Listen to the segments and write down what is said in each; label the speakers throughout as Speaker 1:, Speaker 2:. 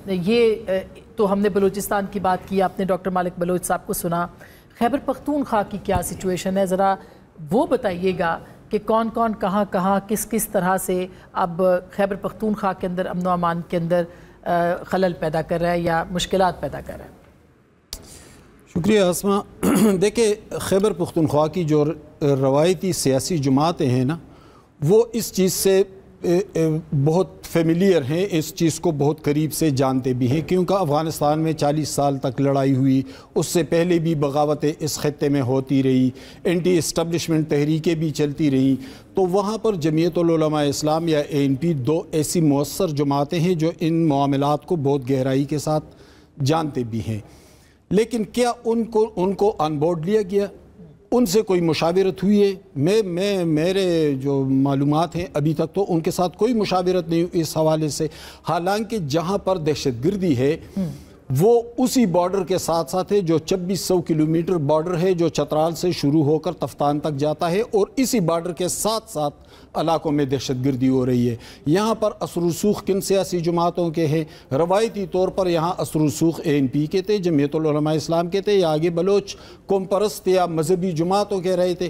Speaker 1: یہ تو ہم نے بلوچستان کی بات کی، آپ نے ڈاکٹر مالک بلوچ صاحب کو سنا. خیبر پختونخوا کی کیا سچویشن ہے، ذرا وہ بتائیے گا کہ کون کون کہاں کہاں کس کس طرح سے اب خیبر پختونخوا کے اندر امن و امان کے اندر خلل پیدا کر رہا ہے یا مشکلات پیدا کر رہا ہے.
Speaker 2: شکریہ اسما. دیکھیں، خیبر پختونخوا کی جو روایتی سیاسی جماعتیں ہیں نا، وہ اس چیز سے بہت فیملیئر ہیں، اس چیز کو بہت قریب سے جانتے بھی ہیں، کیونکہ افغانستان میں 40 سال تک لڑائی ہوئی، اس سے پہلے بھی بغاوتیں اس خطے میں ہوتی رہی، اینٹی اسٹیبلشمنٹ تحریکیں بھی چلتی رہیں. تو وہاں پر جمعیت العلماء اسلام یا ANP دو ایسی مؤثر جماعتیں ہیں جو ان معاملات کو بہت گہرائی کے ساتھ جانتے بھی ہیں. لیکن کیا ان کو آن بورڈ لیا گیا؟ ان سے کوئی مشاورت ہوئی ہے؟ میرے جو معلومات ہیں ابھی تک تو ان کے ساتھ کوئی مشاورت نہیں ہوئی اس حوالے سے. حالانکہ جہاں پر دہشت گردی ہے وہ اسی بارڈر کے ساتھ ساتھ ہے جو 2600 کلومیٹر بارڈر ہے جو چترال سے شروع ہو کر تفتان تک جاتا ہے، اور اسی بارڈر کے ساتھ ساتھ علاقوں میں دہشت گردی ہو رہی ہے. یہاں پر اثر و رسوخ کن سیاسی جماعتوں کے ہیں؟ روایتی طور پر یہاں اثر و رسوخ ANP کے تھے، جمعیت العلماء اسلام کے تھے، یا آگے بلوچ قوم پرست یا مذہبی جماعتوں کے رہے تھے.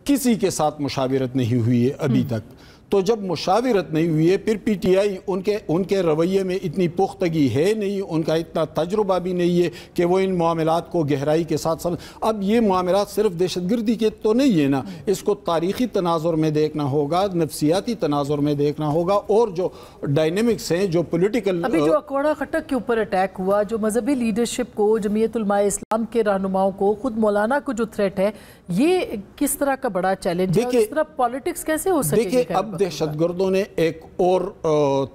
Speaker 2: کسی کے ساتھ مشاورت نہیں ہوئی ہے ابھی تک. تو جب مشاورت نہیں ہوئی ہے، پھر PTI ان کے رویے میں اتنی پختگی ہے نہیں، ان کا اتنا تجربہ بھی نہیں ہے کہ وہ ان معاملات کو گہرائی کے ساتھ سمجھ. اب یہ معاملات صرف دہشت گردی کے تو نہیں ہے نا، اس کو تاریخی تناظر میں دیکھنا ہوگا، نفسیاتی تناظر میں دیکھنا ہوگا، اور جو ڈائنامکس ہیں، جو پولیٹیکل.
Speaker 1: ابھی جو اکوڑا خٹک کے اوپر اٹیک ہوا، جو مذہبی لیڈرشپ کو، جمعیت علماء اسلام کے رہنماؤں کو، خود مولانا کو جو تھریٹ ہے، یہ کس طرح کا بڑا چیلنج ہے؟ اس طرح پالیٹکس کیسے ہو سکے؟
Speaker 2: دیکھیں، اب دہشت گردوں نے ایک اور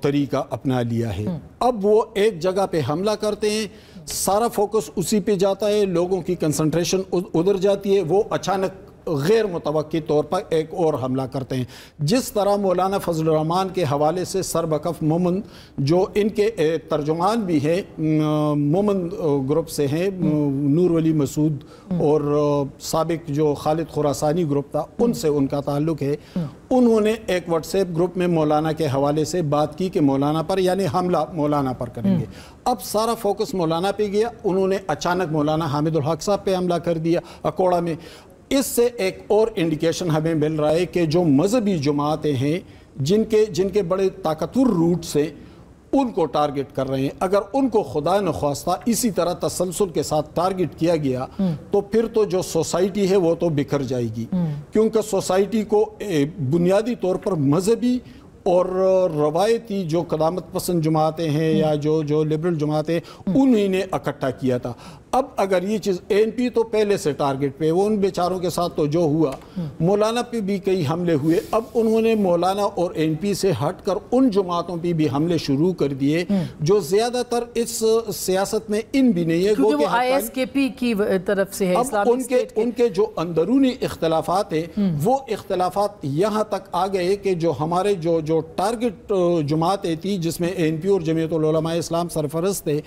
Speaker 2: طریقہ اپنا لیا ہے. اب وہ ایک جگہ پہ حملہ کرتے ہیں، سارا فوکس اسی پہ جاتا ہے، لوگوں کی کنسنٹریشن ادھر جاتی ہے، وہ اچانک غیر متوقع طور پر ایک اور حملہ کرتے ہیں. جس طرح مولانا فضل الرحمان کے حوالے سے سربکف مومن، جو ان کے ترجمان بھی ہیں، مومن گروپ سے ہیں، نور ولی مسعود اور سابق جو خالد خراسانی گروپ تھا، ان سے ان کا تعلق ہے. انہوں نے ایک واٹس ایپ گروپ میں مولانا کے حوالے سے بات کی کہ مولانا پر، یعنی حملہ مولانا پر کریں گے. اب سارا فوکس مولانا پہ گیا، انہوں نے اچانک مولانا حامد الحق صاحب پہ حملہ کر دیا اکوڑا میں. اس سے ایک اور انڈیکیشن ہمیں مل رہا ہے کہ جو مذہبی جماعتیں ہیں، جن کے بڑے طاقتور روٹس ہیں، ان کو ٹارگٹ کر رہے ہیں. اگر ان کو خدا نخواستہ اسی طرح تسلسل کے ساتھ ٹارگٹ کیا گیا تو پھر تو جو سوسائٹی ہے وہ تو بکھر جائے گی، کیونکہ سوسائٹی کو بنیادی طور پر مذہبی اور روایتی جو قدامت پسند جماعتیں ہیں یا جو لبرل جماعتیں، انہی نے اکٹھا کیا تھا. اب اگر یہ چیز ANP تو پہلے سے ٹارگٹ پہ، وہ ان بیچاروں کے ساتھ تو جو ہوا، مولانا پہ بھی کئی حملے ہوئے. اب انہوں نے مولانا اور ANP سے ہٹ کر ان جماعتوں پہ بھی حملے شروع کر دیے جو زیادہ تر اس سیاست میں ان بھی نہیں ہے،
Speaker 1: کیونکہ وہ ISKP کی طرف سے ہے.
Speaker 2: اب ان کے جو اندرونی اختلافات ہیں، وہ اختلافات یہاں تک آ گئے کہ جو ہمارے جو ٹارگٹ جماعتیں تھی، جس میں ANP اور جمعیت العلماء اسلام سرفرست تھے،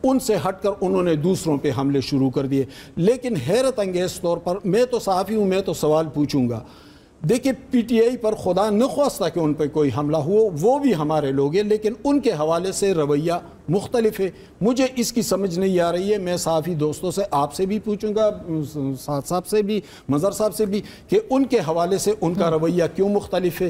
Speaker 2: ان سے ہٹ کر انہوں نے دوسروں پہ حملے شروع کر دیے. لیکن حیرت انگیز طور پر، میں تو صحافی ہوں، میں تو سوال پوچھوں گا. دیکھیں، PTI پر خدا نخواستہ کہ ان پہ کوئی حملہ ہو، وہ بھی ہمارے لوگ ہیں، لیکن ان کے حوالے سے رویہ مختلف ہے. مجھے اس کی سمجھ نہیں آ رہی ہے. میں صحافی دوستوں سے، آپ سے بھی پوچھوں گا، سعد صاحب سے بھی، مظہر صاحب سے بھی، کہ ان کے حوالے سے ان کا رویہ کیوں مختلف ہے.